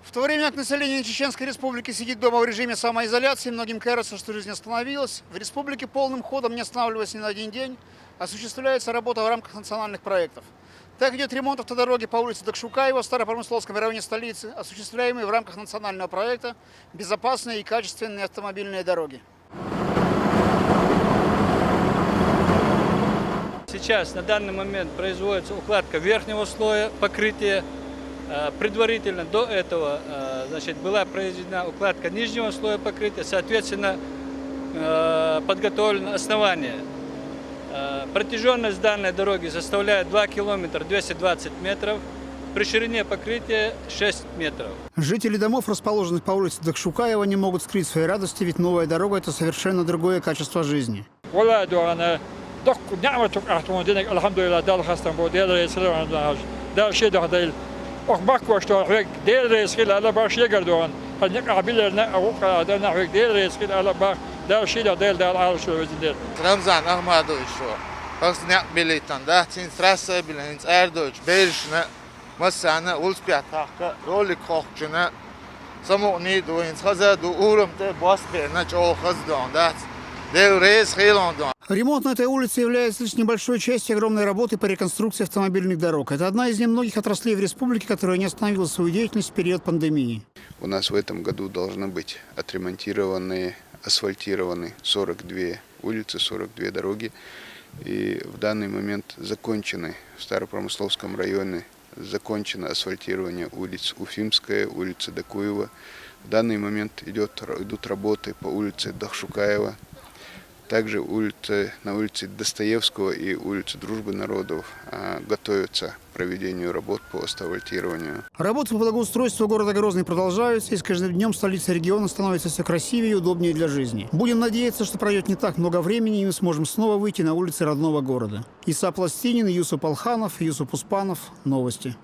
В то время как население Чеченской Республики сидит дома в режиме самоизоляции, многим кажется, что жизнь остановилась. В республике полным ходом, не останавливаясь ни на один день, осуществляется работа в рамках национальных проектов. Так идет ремонт автодороги по улице Докшукаева в Старопромысловском районе столицы, осуществляемый в рамках национального проекта «Безопасные и качественные автомобильные дороги». Сейчас на данный момент производится укладка верхнего слоя покрытия. Предварительно до этого была произведена укладка нижнего слоя покрытия, соответственно, подготовлено основание. Протяженность данной дороги составляет 2 километра 220 метров, при ширине покрытия 6 метров. Жители домов, расположенных по улице Докшукаева, не могут скрыть своей радости, ведь новая дорога – это совершенно другое качество жизни. Och backvarstår hög delresskill alla bara skegardan. Han gick abilerna och den hög delresskill alla bara där skida del all şöyle. Ramzan Ahmadoviç şu. Hasnet militan da tin stressa bilens erdoç berişne masana ulspiyat hakkı roli kokçuna samoni doins haza do urumte basbena çoğu hazdan da delres khilandan. Ремонт на этой улице является лишь небольшой частью огромной работы по реконструкции автомобильных дорог. Это одна из немногих отраслей в республике, которая не остановила свою деятельность в период пандемии. У нас в этом году должны быть отремонтированы, асфальтированы 42 улицы, 42 дороги. И в данный момент закончены в Старопромысловском районе, закончено асфальтирование улиц Уфимская, улица Докуева. В данный момент идут работы по улице Докшукаева. Также на улице Достоевского и улице Дружбы народов готовятся к проведению работ по асфальтированию. Работы по благоустройству города Грозный продолжаются, и с каждым днем столица региона становится все красивее и удобнее для жизни. Будем надеяться, что пройдет не так много времени, и мы сможем снова выйти на улицы родного города. Иса Пластинин, Юсуп Алханов, Юсуп Успанов. Новости.